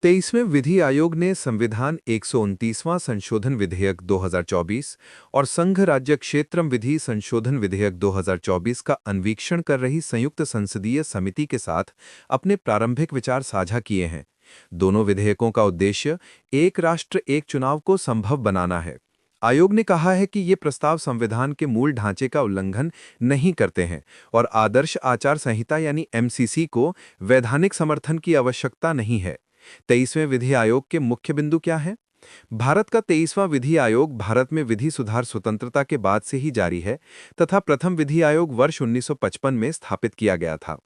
23वें विधि आयोग ने संविधान 129वां संशोधन विधेयक 2024 और संघ राज्य क्षेत्रम विधि संशोधन विधेयक 2024 का अन्वीक्षण कर रही संयुक्त संसदीय समिति के साथ अपने प्रारंभिक विचार साझा किए हैं। दोनों विधेयकों का उद्देश्य एक राष्ट्र एक चुनाव को संभव बनाना है। आयोग ने कहा है कि ये प्रस्ताव संविधान के मूल ढांचे का उल्लंघन नहीं करते हैं और आदर्श आचार संहिता यानी एमसीसी को वैधानिक समर्थन की आवश्यकता नहीं है। 23वें विधि आयोग के मुख्य बिंदु क्या हैं? भारत का 23वां विधि आयोग भारत में विधि सुधार स्वतंत्रता के बाद से ही जारी है तथा प्रथम विधि आयोग वर्ष 1955 में स्थापित किया गया था।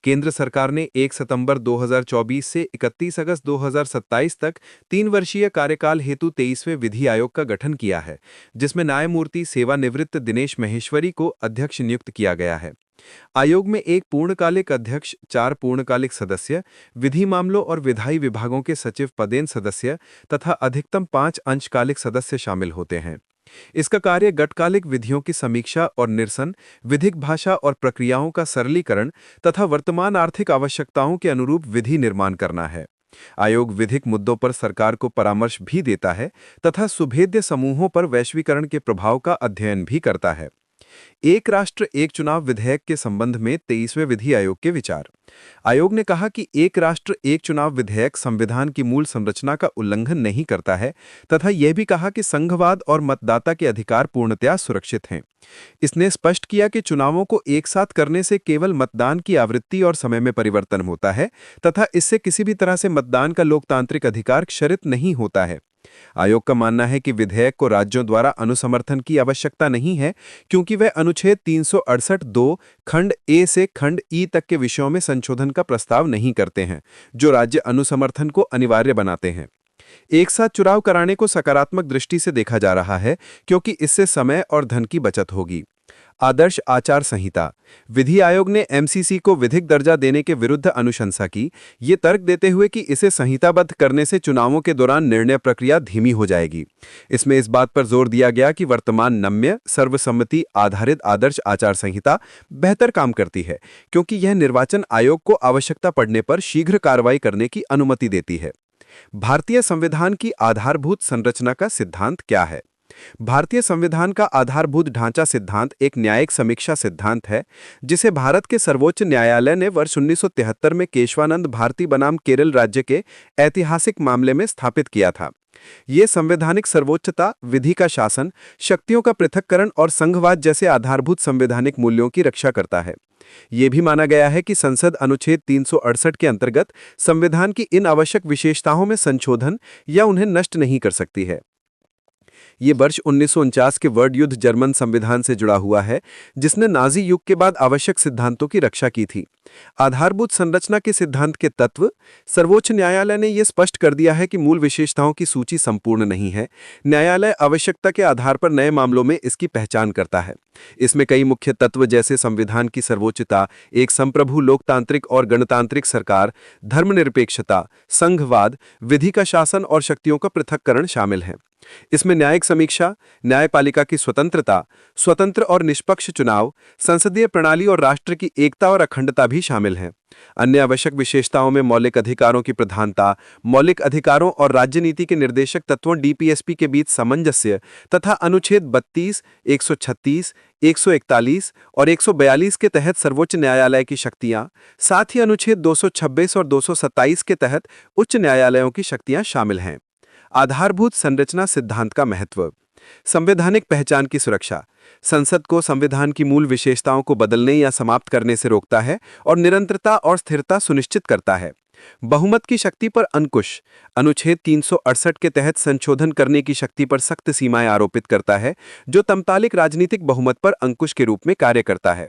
केंद्र सरकार ने 1 सितंबर 2024 से 31 अगस्त 2027 तक 3 वर्षीय कार्यकाल हेतु 23वें विधि आयोग का गठन किया है, जिसमें न्यायमूर्ति सेवानिवृत्त दिनेश महेश्वरी को अध्यक्ष नियुक्त किया गया है। आयोग में एक पूर्णकालिक अध्यक्ष, 4 पूर्णकालिक सदस्य, विधि मामलों और विधायी विभागों के सचिव पदेन सदस्य तथा अधिकतम 5 अंशकालिक सदस्य शामिल होते हैं। इसका कार्य गतकालिक विधियों की समीक्षा और निरसन, विधिक भाषा और प्रक्रियाओं का सरलीकरण तथा वर्तमान आर्थिक आवश्यकताओं के अनुरूप विधि निर्माण करना है। आयोग विधिक मुद्दों पर सरकार को परामर्श भी देता है तथा सुभेद्य समूहों पर वैश्वीकरण के प्रभाव का अध्ययन भी करता है। एक राष्ट्र एक चुनाव विधेयक के संबंध में 23वें विधि आयोग के विचार। आयोग ने कहा कि एक राष्ट्र एक चुनाव विधेयक संविधान की मूल संरचना का उल्लंघन नहीं करता है तथा यह भी कहा कि संघवाद और मतदाता के अधिकार पूर्णतया सुरक्षित हैं। इसने स्पष्ट किया कि चुनावों को एक साथ करने से केवल मतदान की आवृत्ति और समय में परिवर्तन होता है तथा इससे किसी भी तरह से मतदान का लोकतांत्रिक अधिकार क्षरित नहीं होता है। आयोग का मानना है कि विधेयक को राज्यों द्वारा अनुसमर्थन की आवश्यकता नहीं है, क्योंकि वे अनुच्छेद 368(2) खंड ए से खंड ई तक के विषयों में संशोधन का प्रस्ताव नहीं करते हैं, जो राज्य अनुसमर्थन को अनिवार्य बनाते हैं। एक साथ चुनाव कराने को सकारात्मक दृष्टि से देखा जा रहा है, क्योंकि इससे समय और धन की बचत होगी। आदर्श आचार संहिता। विधि आयोग ने एमसीसी को विधिक दर्जा देने के विरुद्ध अनुशंसा की, ये तर्क देते हुए कि इसे संहिताबद्ध करने से चुनावों के दौरान निर्णय प्रक्रिया धीमी हो जाएगी। इसमें इस बात पर जोर दिया गया कि वर्तमान नम्य सर्वसम्मति आधारित आदर्श आचार संहिता बेहतर काम करती है, क्योंकि यह निर्वाचन आयोग को आवश्यकता पड़ने पर शीघ्र कार्रवाई करने की अनुमति देती है। भारतीय संविधान की आधारभूत संरचना का सिद्धांत क्या है? भारतीय संविधान का आधारभूत ढांचा सिद्धांत एक न्यायिक समीक्षा सिद्धांत है, जिसे भारत के सर्वोच्च न्यायालय ने वर्ष 1973 में केशवानंद भारती बनाम केरल राज्य के ऐतिहासिक मामले में स्थापित किया था। ये संवैधानिक सर्वोच्चता, विधि का शासन, शक्तियों का पृथक्करण और संघवाद जैसे आधारभूत संवैधानिक मूल्यों की रक्षा करता है। ये भी माना गया है कि संसद अनुच्छेद 368 के अंतर्गत संविधान की इन आवश्यक विशेषताओं में संशोधन या उन्हें नष्ट नहीं कर सकती है। ये वर्ष 1949 के वर्ल्ड युद्ध जर्मन संविधान से जुड़ा हुआ है, जिसने नाजी युग के बाद आवश्यक सिद्धांतों की रक्षा की थी। आधारभूत संरचना के सिद्धांत के तत्व। सर्वोच्च न्यायालय ने यह स्पष्ट कर दिया है कि मूल विशेषताओं की सूची संपूर्ण नहीं है। न्यायालय आवश्यकता के आधार पर नए मामलों में इसकी पहचान करता है। इसमें कई मुख्य तत्व जैसे संविधान की सर्वोच्चता, एक संप्रभु लोकतांत्रिक और गणतांत्रिक सरकार, धर्मनिरपेक्षता, संघवाद, विधि का शासन और शक्तियों का पृथक्करण शामिल हैं। इसमें न्यायिक समीक्षा, न्यायपालिका की स्वतंत्रता, स्वतंत्र और निष्पक्ष चुनाव, संसदीय प्रणाली और राष्ट्र की एकता और अखंडता भी शामिल हैं। अन्य आवश्यक विशेषताओं में मौलिक अधिकारों की प्रधानता, मौलिक अधिकारों और राज्य नीति के निर्देशक तत्वों डीपीएसपी के बीच सामंजस्य तथा अनुच्छेद 32, 136, 141 और 142 के तहत सर्वोच्च न्यायालय की शक्तियां, साथ ही अनुच्छेद 226 और 227 के तहत उच्च न्यायालयों की शक्तियां शामिल हैं। आधारभूत संरचना सिद्धांत का महत्व। संवैधानिक पहचान की सुरक्षा। संसद को संविधान की मूल विशेषताओं को बदलने या समाप्त करने से रोकता है और निरंतरता और स्थिरता सुनिश्चित करता है। बहुमत की शक्ति पर अंकुश। अनुच्छेद 368 के तहत संशोधन करने की शक्ति पर सख्त सीमाएं आरोपित करता है, जो तमतालिक राजनीतिक बहुमत पर अंकुश के रूप में कार्य करता है।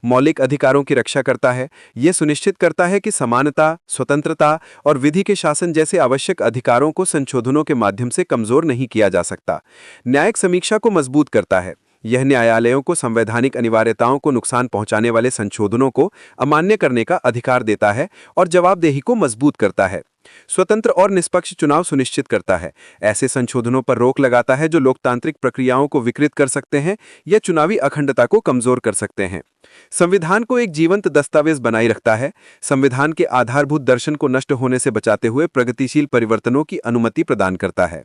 मौलिक अधिकारों की रक्षा करता है। यह सुनिश्चित करता है कि समानता, स्वतंत्रता और विधि के शासन जैसे आवश्यक अधिकारों को संशोधनों के माध्यम से कमजोर नहीं किया जा सकता। न्यायिक समीक्षा को मजबूत करता है। यह न्यायालयों को संवैधानिक अनिवार्यताओं को नुकसान पहुंचाने वाले संशोधनों को अमान्य करने का अधिकार देता है और जवाबदेही को मजबूत करता है। स्वतंत्र और निष्पक्ष चुनाव सुनिश्चित करता है। ऐसे संशोधनों पर रोक लगाता है जो लोकतांत्रिक प्रक्रियाओं को विकृत कर सकते हैं या चुनावी अखंडता को कमजोर कर सकते हैं। संविधान को एक जीवंत दस्तावेज बनाए रखता है। संविधान के आधारभूत दर्शन को नष्ट होने से बचाते हुए प्रगतिशील परिवर्तनों की अनुमति प्रदान करता है।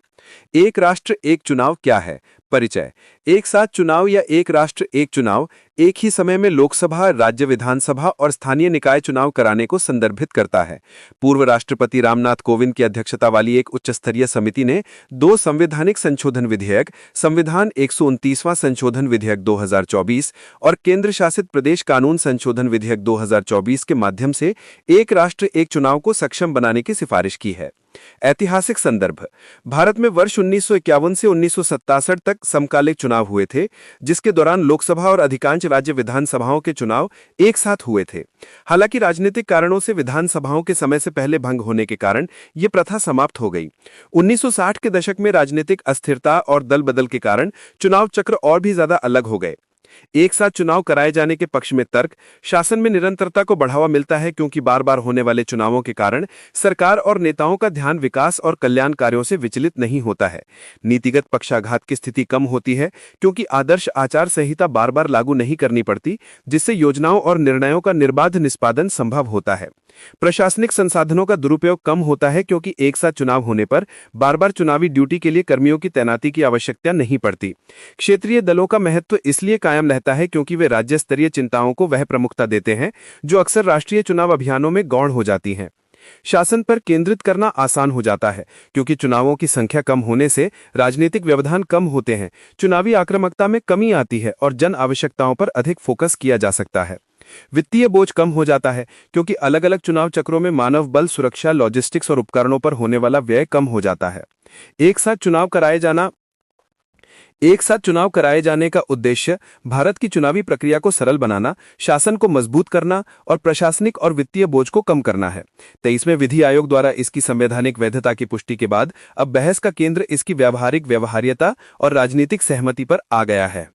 एक राष्ट्र एक चुनाव क्या है? परिचय। एक साथ चुनाव या एक राष्ट्र एक चुनाव एक ही समय में लोकसभा, राज्य विधानसभा और स्थानीय निकाय चुनाव कराने को संदर्भित करता है। पूर्व राष्ट्रपति रामनाथ कोविंद की अध्यक्षता वाली एक उच्च स्तरीय समिति ने 2 संवैधानिक संशोधन विधेयक, संविधान 129वां संशोधन विधेयक 2024 और केंद्र शासित प्रदेश कानून संशोधन विधेयक 2024 के माध्यम से एक राष्ट्र एक चुनाव को सक्षम बनाने की सिफारिश की है। ऐतिहासिक संदर्भ। भारत में वर्ष 1951 से 1967 तक समकालिक चुनाव हुए थे, जिसके दौरान लोकसभा और अधिकांश राज्य विधानसभाओं के चुनाव एक साथ हुए थे। हालांकि राजनीतिक कारणों से विधानसभाओं के समय से पहले भंग होने के कारण ये प्रथा समाप्त हो गई। 1960 के दशक में राजनीतिक अस्थिरता और दल बदल के कारण चुनाव चक्र और भी ज्यादा अलग हो गए। एक साथ चुनाव कराए जाने के पक्ष में तर्क, शासन में निरंतरता को बढ़ावा मिलता है क्योंकि बार बार होने वाले चुनावों के कारण सरकार और नेताओं का ध्यान विकास और कल्याण कार्यों से विचलित नहीं होता है। नीतिगत पक्षाघात की स्थिति कम होती है क्योंकि आदर्श आचार संहिता बार बार लागू नहीं करनी पड़ती, जिससे योजनाओं और निर्णयों का निर्बाध निष्पादन संभव होता है। प्रशासनिक संसाधनों का दुरुपयोग कम होता है क्योंकि एक साथ चुनाव होने पर बार बार चुनावी ड्यूटी के लिए कर्मियों की तैनाती की आवश्यकता नहीं पड़ती। क्षेत्रीय दलों का महत्व इसलिए कायम रहता है क्योंकि वे राज्य स्तरीय चिंताओं को वह प्रमुखता देते हैं जो अक्सर राष्ट्रीय चुनाव अभियानों में गौण हो जाती हैं। शासन पर केंद्रित करना आसान हो जाता है क्योंकि चुनावों की संख्या कम होने से राजनीतिक व्यवधान कम होते हैं, चुनावी आक्रामकता में कमी आती है और जन आवश्यकताओं पर अधिक फोकस किया जा सकता है। वित्तीय बोझ कम हो जाता है क्योंकि अलग अलग चुनाव चक्रों में मानव बल, सुरक्षा, लॉजिस्टिक्स और उपकरणों पर होने वाला व्यय कम हो जाता है। एक साथ चुनाव कराए जाने का उद्देश्य भारत की चुनावी प्रक्रिया को सरल बनाना, शासन को मजबूत करना और प्रशासनिक और वित्तीय बोझ को कम करना है। 23वें विधि आयोग द्वारा इसकी संवैधानिक वैधता की पुष्टि के बाद अब बहस का केंद्र इसकी व्यावहारिक व्यवहार्यता और राजनीतिक सहमति पर आ गया है।